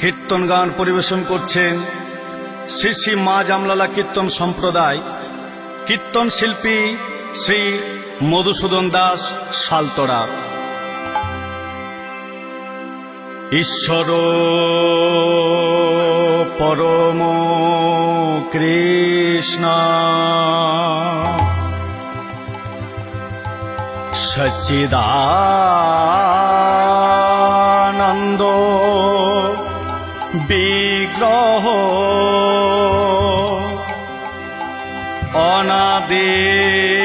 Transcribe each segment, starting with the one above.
কীর্তন গান পরিবেশন করছেন শ্রী শ্রী মা জামলালা কীর্তন সম্প্রদায়, কীর্তন শিল্পী শ্রী মধুসূদন দাস সালতরা। ঈশ্বর পরম কৃষ্ণ সচ্চিদানন্দ বিগ্রহ অনাদিরাদি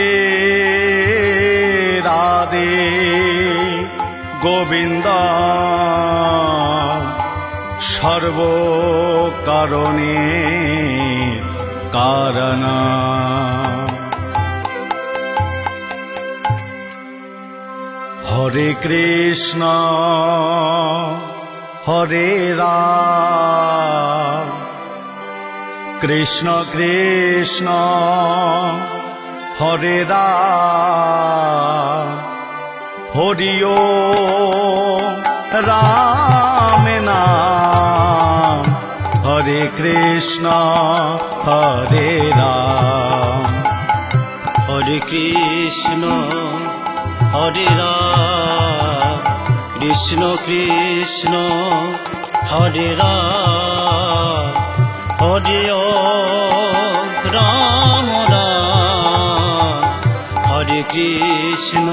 গোবিন্দ সর্বকারণে কারণ। হরে কৃষ্ণ হরে রাম কৃষ্ণ কৃষ্ণ হরে রাম হরি ওম রাম নাম হরে কৃষ্ণ হরে রাম হরে কৃষ্ণ হরে রাম কৃষ্ণ কৃষ্ণ হরে রাম হরে ওম রাম রাম হরে কৃষ্ণ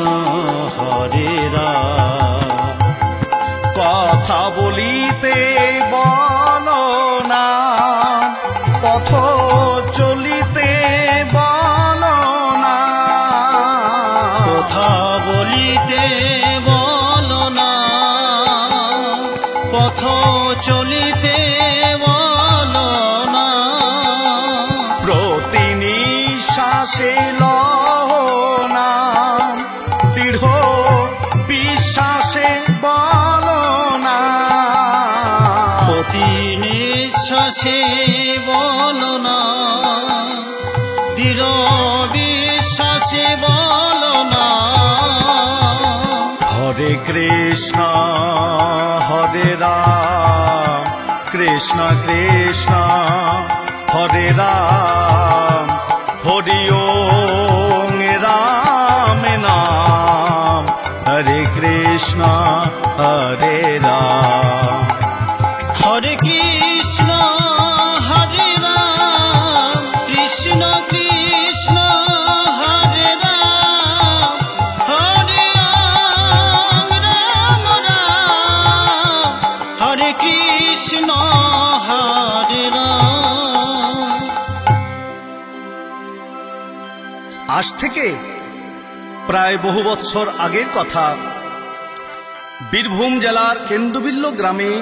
হরে রাম। কথা বলিতে বলো না, পথ চলিতে বলো না, কথা বলিতে বলো না, পথ চলিতে বলো না, প্রতি নিঃশ্বাসে লও না, দৃঢ় বিশ্বাসে বলো না, প্রতি নিঃশ্বাসে বলো না, দৃঢ় বিশ্বাসে বলো না। হরে কৃষ্ণ হরে রাম কৃষ্ণ কৃষ্ণ হরে রাম হরি ওম রাম নাম হরে কৃষ্ণ হরে রাম। হরে কৃষ্ণ হরে রাম কৃষ্ণ কৃষ্ণ হরে রাম হরে রাম রাম রাম হরে কৃষ্ণ হরে রাম। আজ থেকে প্রায় বহু বৎসর আগের কথা, বীরভূম জেলার কেন্দুবিল্ল গ্রামে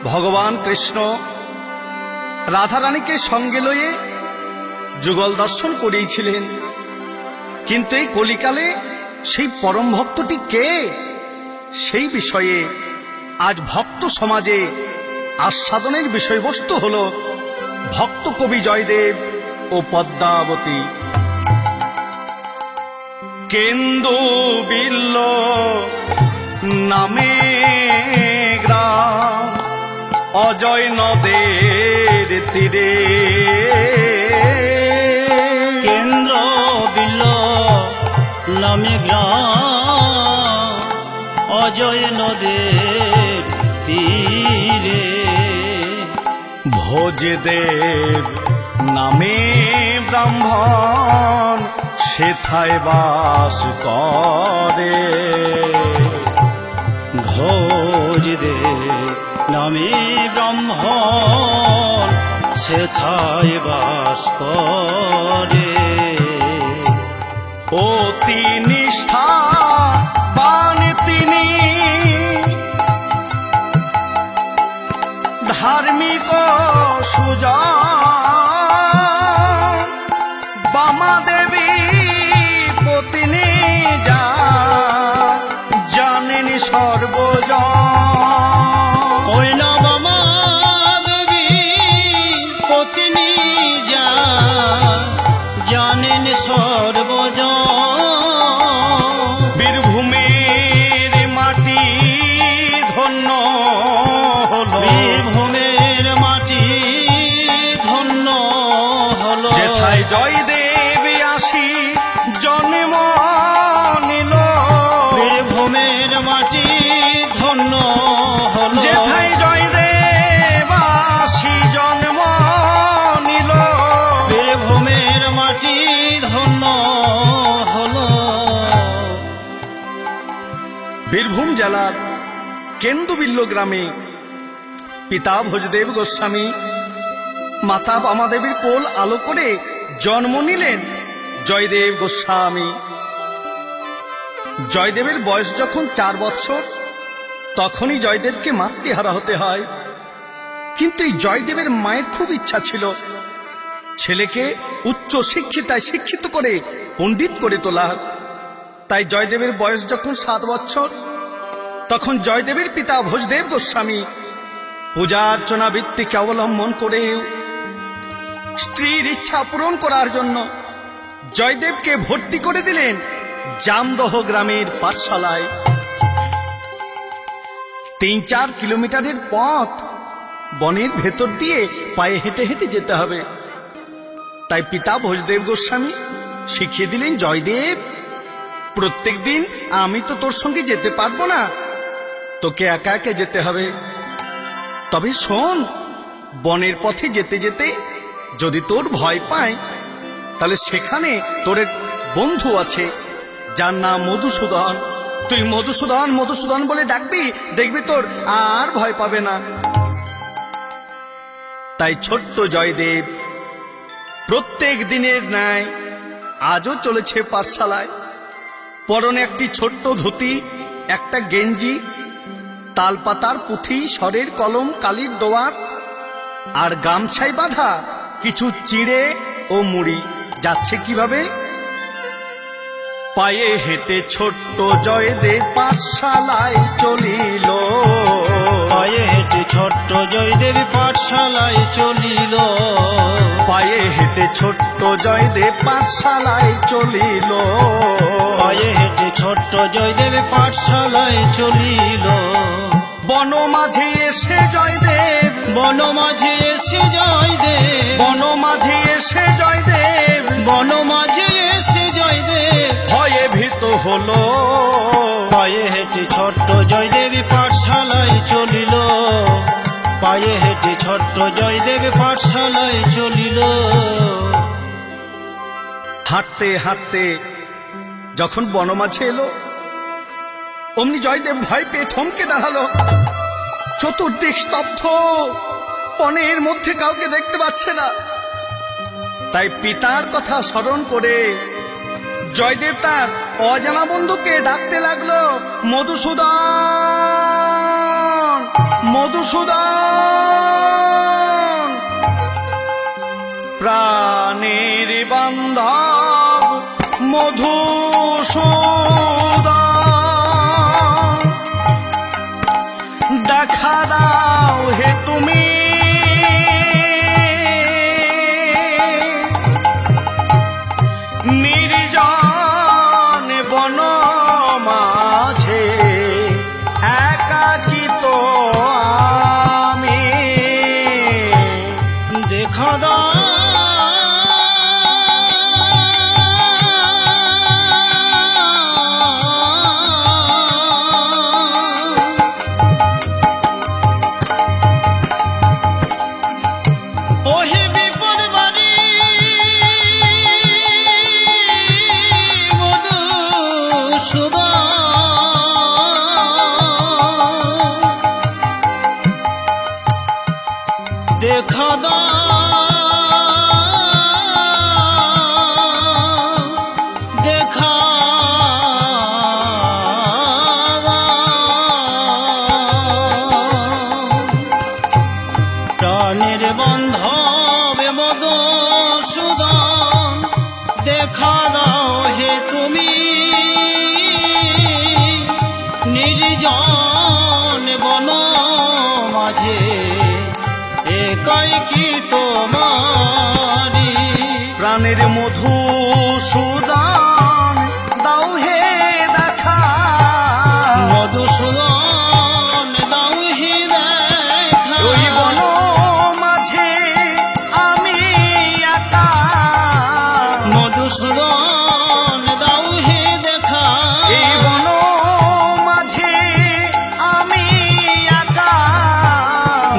ভগবান কৃষ্ণ রাধারানীকে সঙ্গে লয়ে যুগল দর্শন করিয়েছিলেন। কিন্তু এই কলিকালে সেই পরম ভক্তটি কে, সেই বিষয়ে আজ ভক্ত সমাজে আস্বাদনের বিষয়বস্তু হল ভক্ত কবি জয়দেব ও পদ্মাবতী। কেন্দুবিল্ল নামে গ্রাম অজয় নদের তীরে, কেন্দ্রবিল্ল নামে গ্রাম অজয় নদের তীরে, ভোজদেব নামে ব্রাহ্মণ সেথায় বাস করে। ভোজদেব নামে ব্রাহ্মণ সেথায় বাস করে। অতি নিষ্ঠা বান তিনি, ধার্মিক সুজন, বামা দেবী পত্নী যা জানেন সর্বজন। ওই না বামা দেবী পত্নী যা জানেন সর্বজন। বীরভূম জেলার কেন্দুবিল্ল গ্রামে পিতা ভোজদেব গোস্বামী মাতা বামাদেবীর কোল আলো করে জন্ম নিলেন জয়দেব গোস্বামী। জয়দেবের বয়স যখন 4 বৎসর, তখনই জয়দেবকে মাতৃহারা হতে হয়। কিন্তু এই জয়দেবের মায়ের খুব ইচ্ছা ছিল ছেলেকে উচ্চ শিক্ষিত করে পণ্ডিত করে তোলার। তাই জয়দেবের বয়স যখন 7 বৎসর, তখন জয়দেবের পিতা ভোজদেব গোস্বামী পূজার্চনা বৃত্তিকে অবলম্বন করে স্ত্রীর ইচ্ছা পূরণ করার জন্য জয়দেবকে ভর্তি করে দিলেন জামদহ গ্রামের পাঠশালায়। 3-4 কিলোমিটারের পথ বনের ভেতর দিয়ে পায়ে হেঁটে হেঁটে যেতে হবে। তাই পিতা ভোজদেব গোস্বামী শিখিয়ে দিলেন, জয়দেব, প্রত্যেক দিন আমি তো তোর সঙ্গে যেতে পারবো না, তোকে একা একা যেতে হবে। তবে শোন, বনের পথে যেতে যেতে যদি তোর ভয় পায়, তাহলে সেখানে তোর এক বন্ধু আছে যার নাম মধুসূদন। তুই মধুসূদন মধুসূদন বলে ডাকবি, দেখবি তোর আর ভয় পাবে না। তাই ছোট্ট জয়দেব প্রত্যেক দিনের ন্যায় আজও চলেছে পাঠশালায়। পরনে একটি ছোট্ট ধুতি, একটা গেঞ্জি, তালপাতার পুঁথি, স্বরের কলম, কালির দোয়াত আর গামছায় বাঁধা কিছু চিড়ে ও মুড়ি। যাচ্ছে কিভাবে? পায়ে হেঁটে ছোট্ট জয়দেব পাঠশালায় চলিল। পায়ে হেঁটে ছোট্ট জয়দেব পাঠশালায় চলিল। পায়ে হেঁটে ছোট্ট জয়দেব পাঠশালায় চলিল। পায়ে হেঁটে ছোট্ট জয়দেব পাঠশালায় চলিল। বন মাঝে এসে জয়দেব, বন মাঝে এসে জয়দেব, বন মাঝে এসে জয়দেব, বন মাঝে এসে জয়দেব ভয়ে ভীত হলো। পায়ে হেঁটে ছোট্ট জয়দেব পাঠশালায় চলিল। পায়ে হেঁটে ছোট্ট জয়দেব পাঠশালায় চলিল। হাঁটতে হাঁটতে যখন বনমাঝে এলো, অমনি জয়দেব ভয় পেয়ে থমকে দাঁড়ালো। চতুর্দিক স্তব্ধ, বনের মধ্যে কাউকে দেখতে পাচ্ছে না। তাই পিতার কথা স্মরণ করে জয়দেব তার অজানা বন্ধুকে ডাকতে লাগলো, মধুসূদন, মধুসূদন। প্রাণের বান্ধব মধুসূদন, দেখা দাও হে তুমি, নির্জন বন মাঝে একাকিত আমি। দেখা দাও দেখা দাও, দেখা প্রাণের বান্ধব মধুসূদন, দেখা দাও হে তুমি, নির্জন বন মাঝে একাই কি তোমারি। প্রাণের মধুসূদন দাও হে দেখা, মধুসূদন দাও হে দেখা, ওই বন মাঝে আমি একা। মধুসূদন দাও হে দেখা, এই বন মাঝে আমি একা।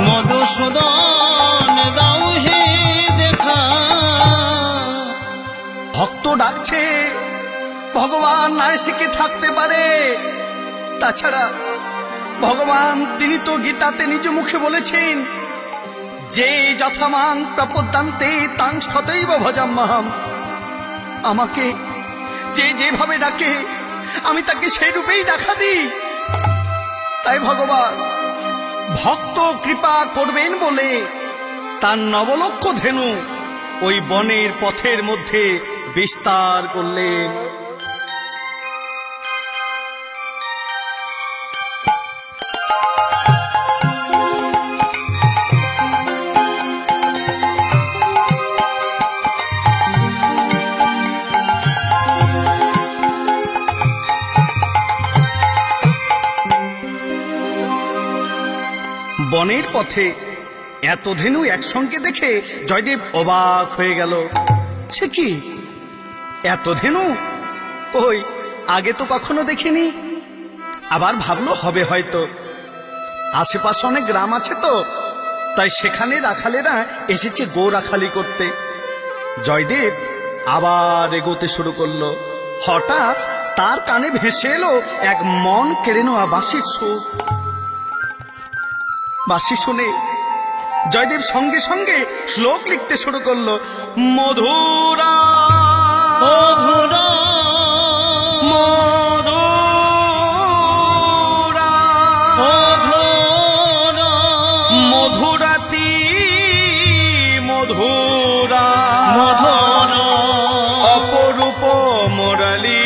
মধুসূদন দাও হে দেখা। ভক্ত ডাকছে, ভগবান নাই শিখে থাকতে পারে, তাছাড়া ভগবান তিনি তো গীতাতে নিজ মুখে বলেছেন যে যথামাং প্রপদ্যান্তে তাং সতৈব ভজাম্যহম। আমাকে যে যেভাবে ডাকে আমি তাকে সেই রূপেই দেখা দিই। তাই ভগবান ভক্ত কৃপা করবেন বলে তার নবলক্ষ ধেনু ওই বনের পথের মধ্যে বিস্তার করলেন। বনের পথে এত ধেনু একসঙ্গে দেখে জয়দেব অবাক হয়ে গেল। সে কি এত ধেনু? ওই আগে তো কখনো দেখিনি। আবার ভাবলো হবে হয়তো আশেপাশে অনেক গ্রাম আছে তো, তাই সেখানে রাখালেরা এসেছে গো রাখালি করতে। জয়দেব আবার এগোতে শুরু করলো। হঠাৎ তার কানে ভেসে এলো এক মন কেড়ে নেওয়া বাঁশির সুর। বাঁশি শুনে জয়দেব সঙ্গে সঙ্গে শ্লোক লিখতে শুরু করলো। মধুরা মধুরা মধুরা মধুরা মধুরাতি মধুরা মধুরা অপরূপ মুরলী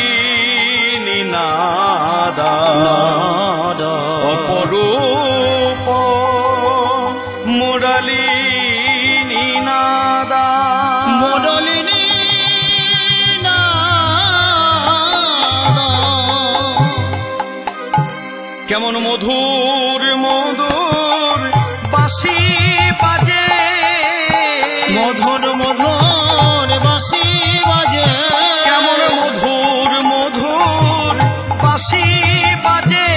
নিনাদা অপরূপ মুরলী নিনাদা মুরলিনী কেমন মধুর মধুর বাঁশি বাজে, মধুর মধুর বাঁশি বাজে, কেমন মধুর মধুর বাঁশি বাজে,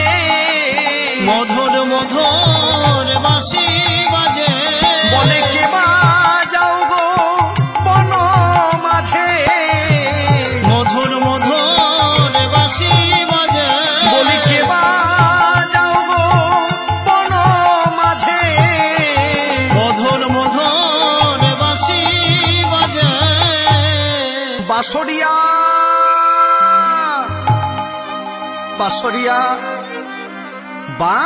মধুর মধুর বাঁশি বাজে। বলে কে বাজাও গো বন মাঝে, মধুর মধুর বাঁশি বাজে, বলি কে বাজাও গো বন মাঝে, মধুর মধুর বাঁশি বাজে। বাঁশরিয়া বাঁশরিয়া বা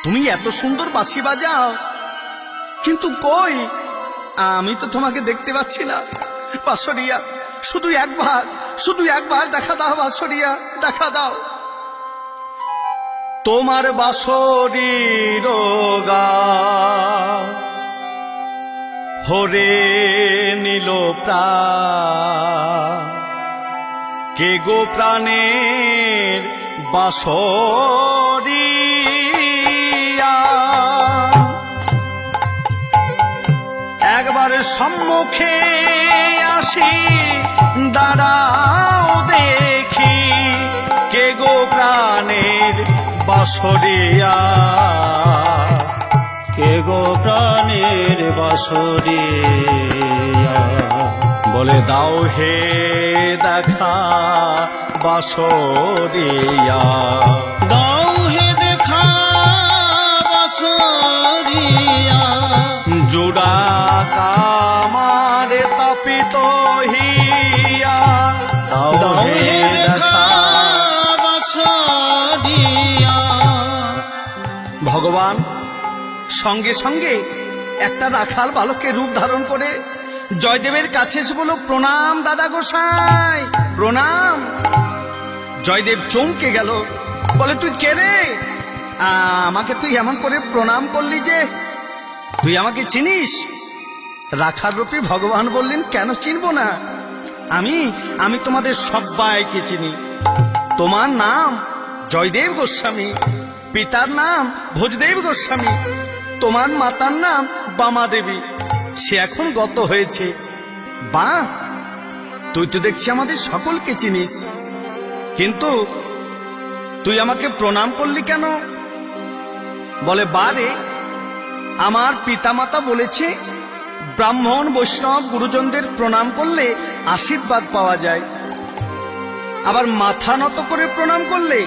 তুমি এত সুন্দর বাঁশি বাজাও, কিন্তু কই আমি তো তোমাকে দেখতে পাচ্ছি না। বাঁশরিয়া শুধু একবার দেখা দাও, বাঁশরিয়া দেখা দাও। তোমার বাঁশরির গা হরে নীল প্রাণ, কে গো প্রাণের বাঁশরিয়া। একবার সম্মুখে আসি দাঁড়াও দেখি, কে গো প্রাণের বাঁশরিয়া, কে গো প্রাণের বাঁশরিয়া। বলে দাও হে দেখা বাঁশরিয়া, দাও হে দেখা বাঁশরিয়া। জুড়া কামার তপিত হিয়া, দাও দাও হে হে দেখা দেখা। বাঁশরিয়া। ভগবান সঙ্গে সঙ্গে একটা রাখাল বালকের রূপ ধারণ করে জয়দেবের কাছে এসে বলল, প্রণাম দাদা গোসাই, প্রণাম। জয়দেব চমকে গেল, বলে তুই কে রে? আমাকে তুই এমন করে প্রণাম করলি যে, তুই আমাকে চিনিস? রাখাল রূপী ভগবান বললেন, কেন চিনবো না, আমি তোমাদের সবাইকে চিনি। তোমার নাম জয়দেব গোস্বামী, পিতার নাম ভোজদেব গোস্বামী, তোমার মাতার নাম বামা দেবী, সে এখন গত হয়েছে। বা তুই তো দেখছি আমাদের সকলকে চিনিস, কিন্তু তুই আমাকে প্রণাম করলি কেন? বলে, বারে আমার পিতামাতা বলেছে ব্রাহ্মণ বৈষ্ণব গুরুজনদের প্রণাম করলে আশীর্বাদ পাওয়া যায়, আবার মাথা নত করে প্রণাম করলে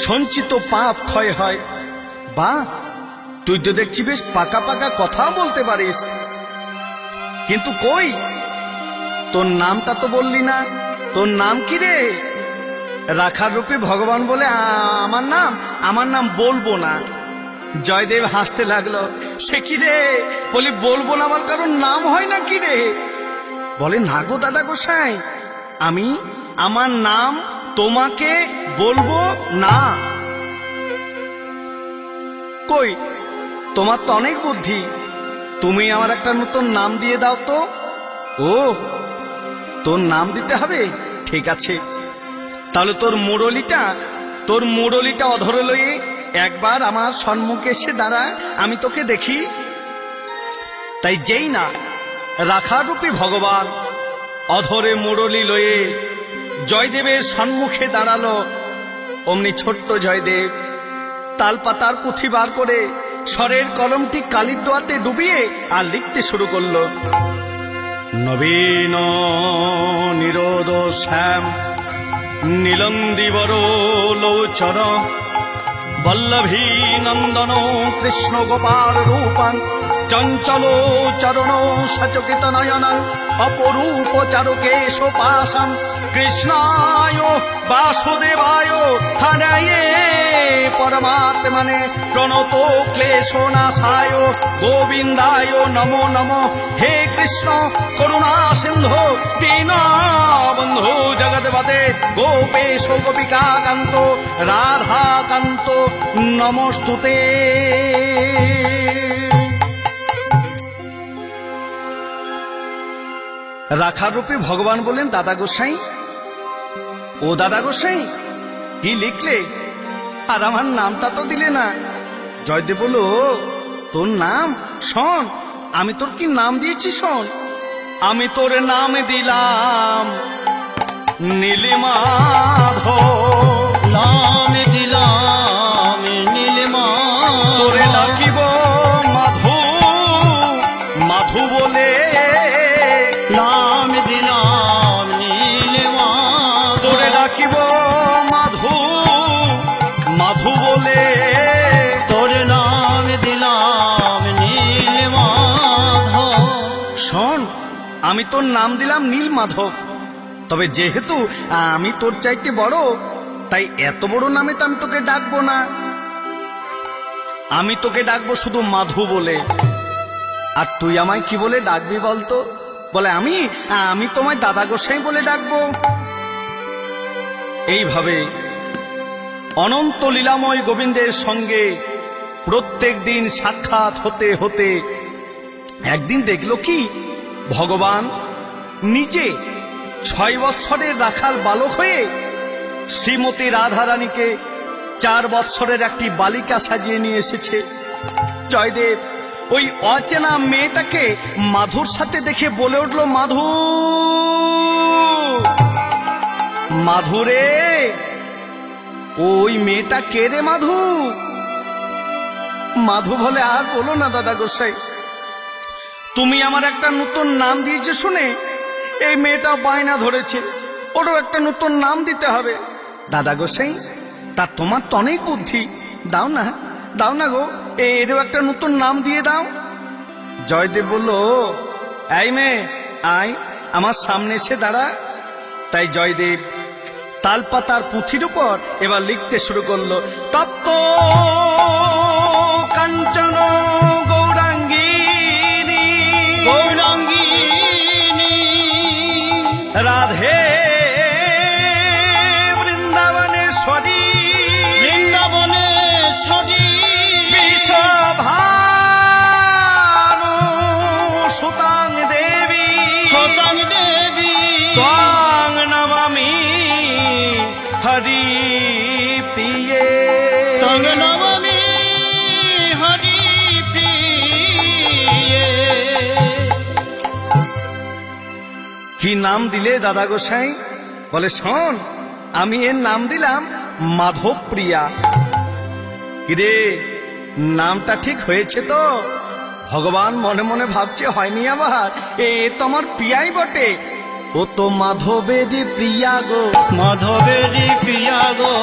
সঞ্চিত পাপ ক্ষয় হয়। বা তুই তো দেখছি বেশ পাকা পাকা কথা বলতে পারিস, কিন্তু কই তোর নামটা তো বললি না। তোর নাম কি রে? রাখার রূপে ভগবান বলে আমার নাম বলবো না। জয়দেব হাসতে লাগলো। সে কি রে? বলি বলবো না আমার কারণ নাম হয় না কি রে? বলে না গো দাদা গোসাই, আমার নাম তোমাকে বলবো না। কই তোমার তো অনেক বুদ্ধি, তুমি আমার একটা নতুন নাম দিয়ে দাও তো। ও, তোর নাম দিতে হবে? ঠিক আছে, তাহলে তোর মুরলিটা অধরে লয়ে একবার আমার সম্মুখে এসে দাঁড়া, আমি তোকে দেখি। তাই যেই না রাখার রূপী ভগবান অধরে মুরলি লয়ে জয়দেবের সম্মুখে দাঁড়ালো, অমনি ছোট্ট জয়দেব তালপাতার পুঁথি বার করে স্বরের কলমটি কালির দোয়াতে ডুবিয়ে আর লিখতে শুরু করলো। নবীন নিরোদ শ্যাম নীলন্দিবর লোচন বল্লভী নন্দন কৃষ্ণ গোপাল রূপাং চঞ্চল চরণ সচকিত নয়ন অপরূপ চারুকেশ পাশাম কৃষ্ণায় বাসুদেবায় হরায়ে পরমাত্মনে প্রণত ক্লেশ নাশায় গোবিন্দায় নমো নমঃ। হে কৃষ্ণ করুণা সিন্ধু দীনবন্ধু জগৎপতে গোপেশ গোপিকা কান্ত রাধা কান্ত নমস্তুতে। রাখার রূপে ভগবান বললেন, দাদা গোসাই, ও দাদা গোসাই, কি লিখলে? আর আমার নামটা তো দিলে না। জয়দেব বলল, তোর নাম শোন, আমি তোর কি নাম দিয়েছি শোন। আমি তোর নাম দিলাম নীলমাধব। নাম দিলাম নীলমাধব। তোরে ডাকিব মাধু মাধু বলে। নাম দিলাম নীলমাধব। তোরে ডাকিব মাধু মাধু বলে। তোর নাম দিলাম নীলমাধব। শোন, আমি তোর নাম দিলাম নীলমাধব, তবে যেহেতু আমি তোর চাইতে বড়, তাই এত বড় নামে তো আমি তোকে ডাকবো না। আমি তোকে ডাকবো শুধু মাধু বলে। আর তুই আমায় কি বলে ডাকবি বলতো? বলে আমি তোমায় দাদা গোসাই বলে ডাকবো। এইভাবে অনন্ত লীলাময় গোবিন্দের সঙ্গে প্রত্যেক দিন সাক্ষাৎ হতে হতে একদিন দেখলো কি, ভগবান নিজে 6 বৎসরের রাখাল বালক হয়ে শ্রীমতী রাধারানীকে 4 বৎসরের একটি বালিকা সাজিয়ে নিয়ে এসেছে। জয়দেব ওই অচেনা মেয়েটাকে মাধুর সাথে দেখে বলে উঠল, মাধু মাধুরে। ওই মেয়েটা কে রে মাধু? মাধু বলে, আর বলো না দাদা গোসাই, তুমি আমার একটা নতুন নাম দিয়েছে শুনে এই মেয়েটা বায়না ধরেছে, ওরও একটা নতুন নাম দিতে হবে। দাদা গোসাই, তা তোমার তো অনেক বুদ্ধি, দাও না গো, এরও একটা নতুন নাম দিয়ে দাও। জয়দেব বলল, এই মেয়ে আয়, আমার সামনে এসে দাঁড়া। তাই জয়দেব তালপাতার পুঁথির উপর এবার লিখতে শুরু করলো, তপ্ত কাঞ্চন গৌরাঙ্গিনী গৌরাঙ্গিনী রাধে বৃন্দাবনেশ্বরী বৃন্দাবনেশ্বরী বিশ্বভানু সুতাং দেবী সুতাং দেবী ত্বং নমামি হরি প্রিয়ে। তং নমামি হরি প্রিয়ে। কি নাম দিলে দাদা গোসাই? বলে, শোন, আমি এর নাম দিলাম মাধব প্রিয়া। কিরে, নামটা ঠিক হয়েছে তো? ভগবান মনে মনে ভাবছে, হয়নি আবার, এ তো আমার প্রিয়াই বটে। ও তো মাধবেরই প্রিয়া গো, মাধবেরই প্রিয়া গো,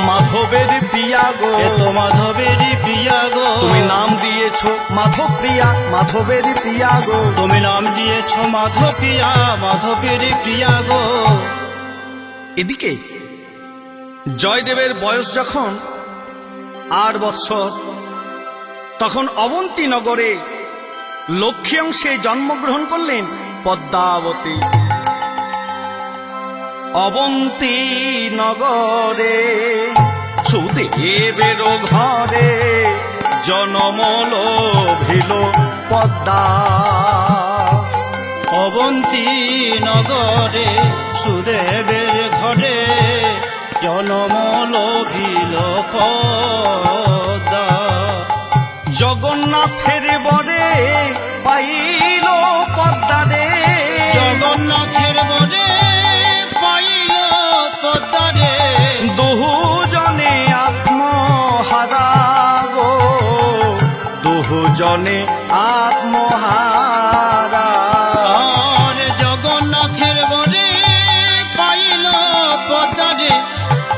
মাধব মাধবের প্রিয়া গো, এ তো মাধবেরই প্রিয়া গো, তুমি নাম দিয়েছ মাধব প্রিয়া, মাধবের প্রিয়া গো। তুমি নাম দিয়েছ মাধব প্রিয়া, মাধবেরই প্রিয়া গো। এদিকে জয়দেবের বয়স যখন 8 বৎসর, তখন অবন্তী নগরে লক্ষ্মী অংশে জন্মগ্রহণ করলেন পদ্মাবতী। অবন্তী নগরে সুদেবের ঘরে জনম লভিল পদ্মা। অবন্তী নগরে সুদেবের ঘরে জনম লভিল পদ্মা। জগন্নাথের বরে পাইল পদ্মা রে, জগন্নাথের বরে পাইল পদ্মা রে। দুজনে আত্মহারা গো, দুজনে আত্মহারা। আর জগন্নাথের বরে পাইল পদ্মা রে,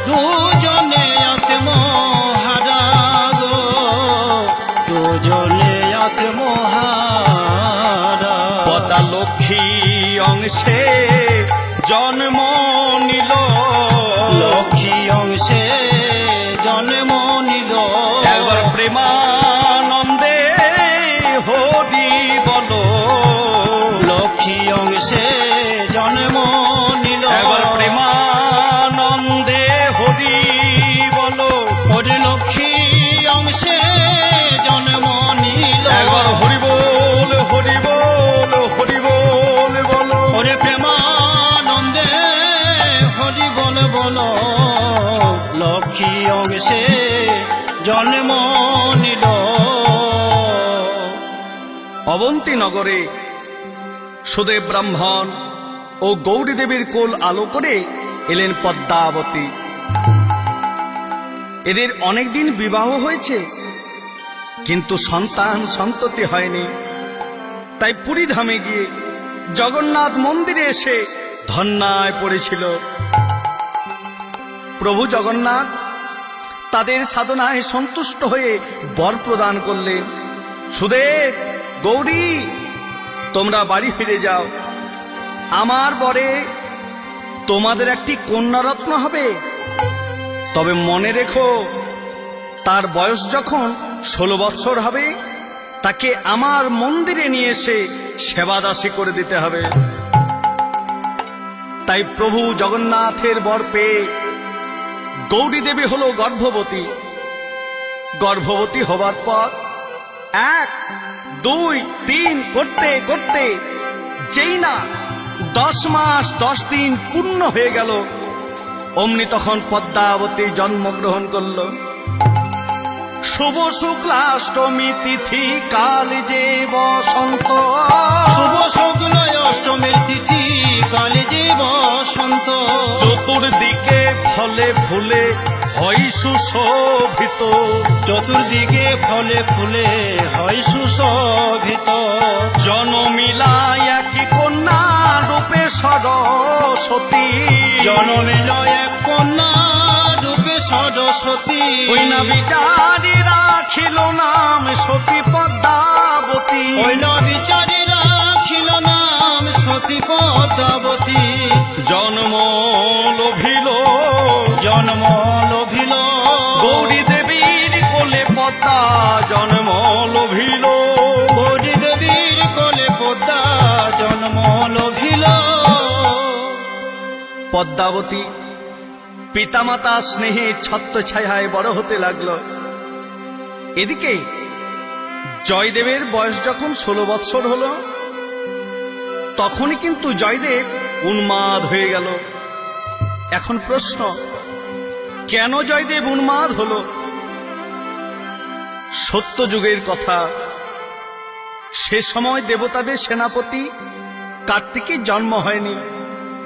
দুজনে আত্মহারা গো, দুজনে আত্মহারা। পদ্মা লক্ষ্মী অংশে জন্ম নিল, লক্ষ্মী অংশে জন্ম নিল। একবার প্রেমানন্দে হরি বলো, লক্ষ্মী অংশে জন্ম নিল। একবার প্রেমানন্দে হরি বলো, ওরে লক্ষ্মী অংশে জন্ম নিল। একবার হরি বল হরি বল হরি বল বলো। ওরে প্রেমানন্দে হরি বল বলো, লক্ষ্মী অংশে জন্ম নিল। অবন্তী নগরে সুদেব ব্রাহ্মণ ও গৌরী দেবীর কোল আলো করে এলেন পদ্মাবতী। এদের অনেকদিন বিবাহ হয়েছে, কিন্তু সন্তান সন্ততি হয়নি। তাই পুরী ধামে গিয়ে জগন্নাথ মন্দিরে এসে ধন্যায় পড়েছিল। প্রভু জগন্নাথ তাদের সাধনায় সন্তুষ্ট হয়ে বর প্রদান করলেন। সুদেব, গৌরী, তোমরা বাড়ি ফিরে যাও। আমার বরে তোমাদের একটি কন্যারত্ন হবে। তবে মনে রেখো, তার বয়স যখন 16 বৎসর হবে, তাকে আমার মন্দিরে নিয়ে এসে সেবাদাসী করে দিতে হবে। তাই প্রভু জগন্নাথের বর পেয়ে গৌরী দেবী হল গর্ভবতী। গর্ভবতী হবার পর 1, 2, 3 করতে করতে যেই না 10 মাস 10 দিন পূর্ণ হয়ে গেল, অমনি তখন পদ্মাবতী জন্মগ্রহণ করল। শুভ শুক্লাষ্টমী তিথি কাল যে বসন্ত, শুভ শুক্ল অষ্টমীর তিথি কালে যে বসন্ত। চতুর্দিকে ফলে ফুলে হয় সুশোভিত, চতুর্দিকে ফলে ফুলে হয় সুশোভিত। জনমিলা একই কন্যা রূপে সরস্বতী, জনমিল এক কন্যা রূপে সরস্বতী। ওই না বিচারি রাখিল নাম সতী পদ্মাবতী, ওই না বিচারে রাখিল নাম সতী পদ্মাবতী। জন্ম লোভিল জন্ম লোভিল গৌরী দেবীর কোলে পদ্মা, জন্ম লোভিল গৌরী দেবীর কোলে পদ্মা, জন্ম লোভিল। পদ্মাবতী পিতামাতা স্নেহে ছত্রছায়ায় বড় হতে লাগল। এদিকে জয়দেবের বয়স যখন 16 বৎসর হল, তখনই কিন্তু জয়দেব উন্মাদ হয়ে গেল। এখন প্রশ্ন, কেন জয়দেব উন্মাদ হল? সত্যযুগের কথা, সে সময় দেবতাদের সেনাপতি কার্তিকের জন্ম হয়নি।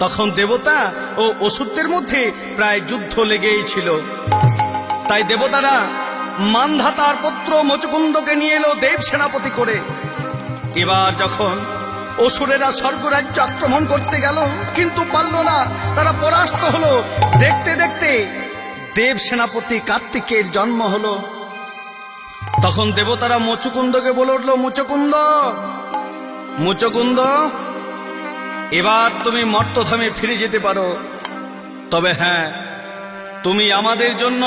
তখন দেবতা ও অসুরদের মধ্যে প্রায় যুদ্ধ লেগেই ছিল। তাই দেবতারা মান্ধাতার পুত্র মুচকুন্দকে নিয়ে এলো দেব সেনাপতি করে। এবার যখন অসুরেরা স্বর্গরাজ্য আক্রমণ করতে গেল, কিন্তু পারল না, তারা পরাস্ত হলো। দেখতে দেখতে দেব সেনাপতি কার্তিকের জন্ম হলো, তখন দেবতারা মুচুকুন্দকে বলে উঠল, মুচকুন্দ, মুচকুন্দ, এবার তুমি মর্তধামে ফিরে যেতে পারো। তবে হ্যাঁ, তুমি আমাদের জন্য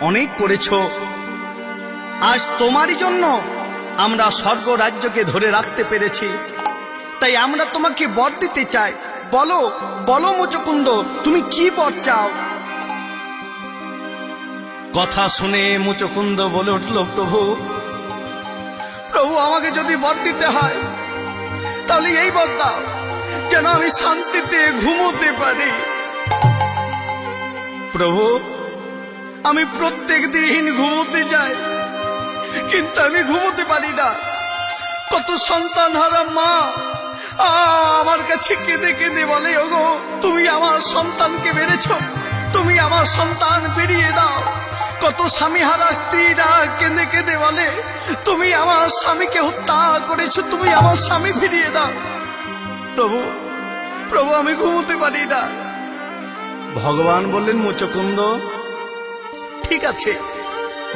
অনেক করেছো। আজ তোমারই জন্য আমরা স্বর্গ রাজ্যকে ধরে রাখতে পেরেছি, তাই আমরা তোমাকে বর দিতে চাই। বলো বলো মুচকুন্দ, তুমি কি বর চাও? কথা শুনে মুচকুন্দ বলে উঠল, প্রভু, প্রভু, আমাকে যদি বর দিতে হয় তাহলে এই বর দাও, যেন আমি শান্তিতে ঘুমোতে পারি। প্রভু, আমি প্রত্যেক দিন ঘুমোতে যাই, কিন্তু আমি ঘুমোতে পারি না। কত সন্তান হারা মা আমার কাছে কেঁদে কেঁদে বলে, ওগো, তুমি আমার সন্তানকে মেরেছ, তুমি আমার সন্তান ফিরিয়ে দাও। কত স্বামী হারা স্ত্রীরা কেঁদে কেঁদে বলে, তুমি আমার স্বামীকে হত্যা করেছো, তুমি আমার স্বামী ফিরিয়ে দাও। প্রভু, প্রভু, আমি ঘুমোতে পারি না। ভগবান বললেন, মুচকুন্দ, ঠিক আছে,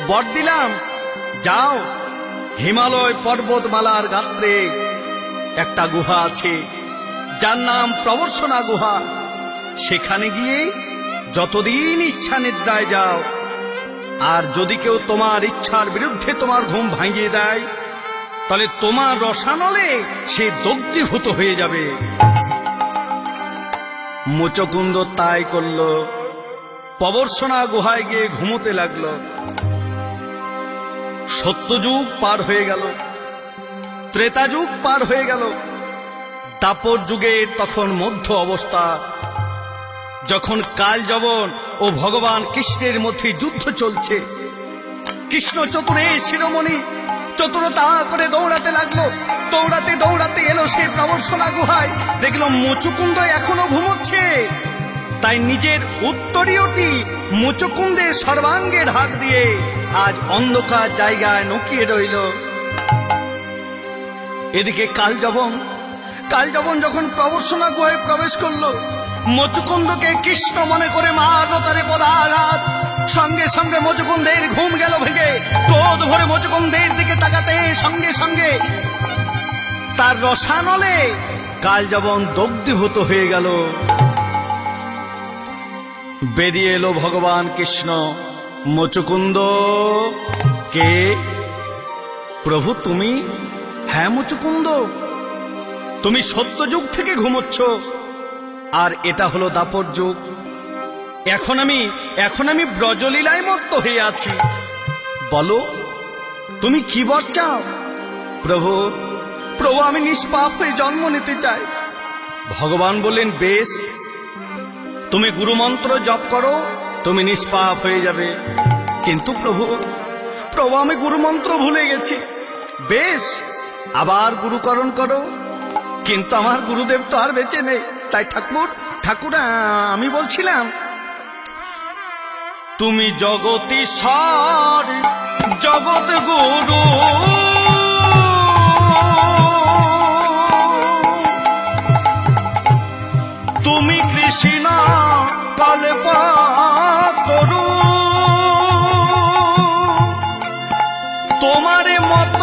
বর দিলাম, যাও, হিমালয় পর্বতমালার গাত্রে একটা গুহা আছে, যার নাম প্রবর্ষণা গুহা। সেখানে গিয়ে যতদিন ইচ্ছা নিদ্রায় যাও, আর যদি কেউ তোমার ইচ্ছার বিরুদ্ধে তোমার ঘুম ভাঙিয়ে দেয়, তাহলে তোমার রসানলে সে দগ্ধীভূত হয়ে যাবে। মুচকুন্দ তাই করল, প্রবর্ষণা গুহায় গিয়ে ঘুমোতে লাগলো। সত্যযুগ পার হয়ে গেল, ত্রেতা যুগ পার হয়ে গেল, দাপর যুগের তখন মধ্য অবস্থা। যখন কাল যবন ও ভগবান কৃষ্ণের মধ্যে যুদ্ধ চলছে, কৃষ্ণ চতুরে শিরোমণি চতুরতা করে দৌড়াতে লাগলো। দৌড়াতে দৌড়াতে এলো সে প্রবর্ষণা গুহায়, দেখলো মুচকুন্দ এখনো ঘুমোচ্ছে। তাই নিজের উত্তরীয়টি মুচকুন্দের সর্বাঙ্গে ঢাক দিয়ে আজ অন্ধকার জায়গায় নুকিয়ে রইল। এদিকে কালযবন যখন প্রবর্ষণা গুহায় প্রবেশ করলো, মুচকুন্দকে কৃষ্ণ মনে করে মারল তারে পদাঘাত। সঙ্গে সঙ্গে মুচকুন্দের ঘুম গেল ভেঙে। ক্রোধ ভরে মুচকুন্দের দিকে তাকাতে সঙ্গে সঙ্গে তার রসানলে কালযবন দগ্ধীভূত হয়ে গেল। বেরিয়ে এলো ভগবান কৃষ্ণ। মুচকুন্দ, কে? প্রভু, তুমি? হ্যাঁ মুচকুন্দ, তুমি সত্যযুগ থেকে ঘুমোচ্ছ, আর এটা হলো দাপর যুগ। এখন আমি ব্রজলীলায় মত্ত হয়ে আছি। বলো, তুমি কি বর চাও? প্রভু, আমি নিষ্পাপ হয়ে জন্ম নিতে চাই। ভগবান বললেন, বেশ, তুমি গুরুমন্ত্র জপ করো, তুমি নিষ্পাপ হয়ে যাবে। কিন্তু প্রভু, আমি গুরুমন্ত্র ভুলে গেছি। বেশ, আবার গুরুকরণ করো। কিন্তু আমার গুরুদেব তো আর বেঁচে নেই। তাই ঠাকুর আমি বলছিলাম, তুমি জগতীশ্বর, জগৎ গুরু, তুমি কৃষ্ণ কল্পতরু, তোমার মত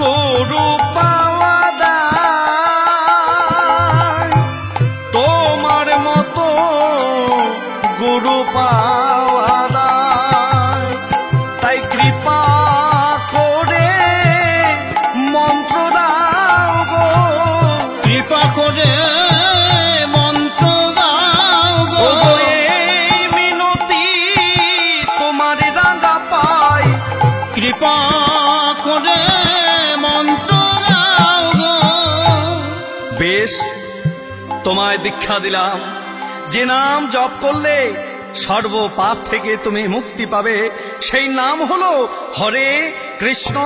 গুরু পাওয়া দায়, তোমার মত গুরু পাওয়া দায়। তাই কৃপা করে মন্ত্র দাও গো, কৃপা করে মন্ত্র দাও গো, এই মিনতি তোমার রাঙা পাই। কৃপা করে মন্ত্র দাও গো। বেশ, তোমায় দীক্ষা দিলাম। যে নাম জপ করলে সর্ব পাপ থেকে তুমি মুক্তি পাবে, সেই নাম হলো হরে কৃষ্ণ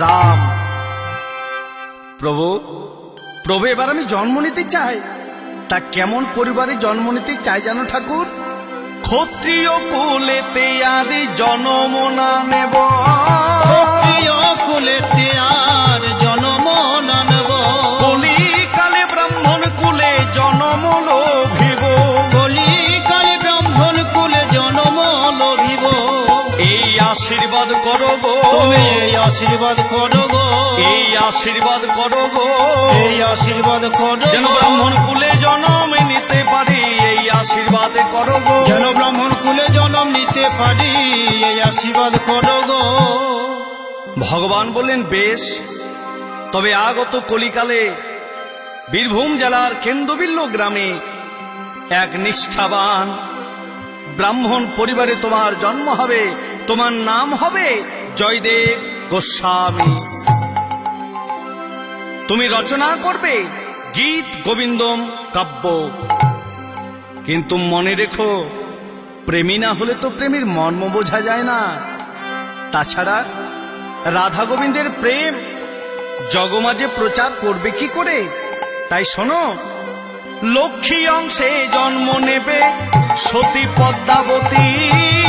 রাম। প্রভু, এবার আমি জন্ম নিতে চাই। তা কেমন পরিবারে জন্ম নিতে চাই জানো ঠাকুর? ক্ষত্রিয় কুলেতে আদি জন্ম না নেব, ক্ষত্রিয় কুলেতে আর জন্ম না নেব, কলিকালে ব্রাহ্মণ কুলে জন্ম লোভিব, কলিকালে ব্রাহ্মণ কুলে জন্ম আশীর্বাদ করো গো, তুমি এই আশীর্বাদ করো গো, এই আশীর্বাদ করো গো, এই আশীর্বাদ করো যেন গো, ব্রাহ্মণ কুলে জন্ম নিতে পারি, এই আশীর্বাদ করো গো। যেন ব্রাহ্মণ কুলে জন্ম নিতে পারি, এই আশীর্বাদ করো গো। ভগবান বললেন বেশ, তবে আগত কলিকালে বীরভূম জেলার কেন্দ্রবিল্ল গ্রামে এক নিষ্ঠাবান ব্রাহ্মণ পরিবারে তোমার জন্ম হবে, তোমার নাম হবে জয়দেব গোস্বামী। তুমি রচনা করবে গীত গোবিন্দম কাব্য, কিন্তু মনে রেখো প্রেমী না হলে তো প্রেমের মর্ম বোঝা যায় না। তাছাড়া রাধা গোবিন্দের প্রেম জগমাঝে প্রচার করবে কি করে? তাই শোনো, লক্ষ্মী অংশে জন্ম নেবে সতী পদ্মাবতী,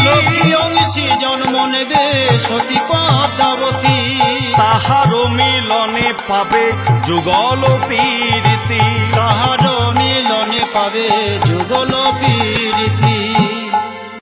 লক্ষ্মী অংশে জন্ম নেবে সতী পদ্মাবতী, তাহারও মিলনে পাবে যুগল প্রীতি, তাহার মিলনে পাবে যুগল প্রীতি।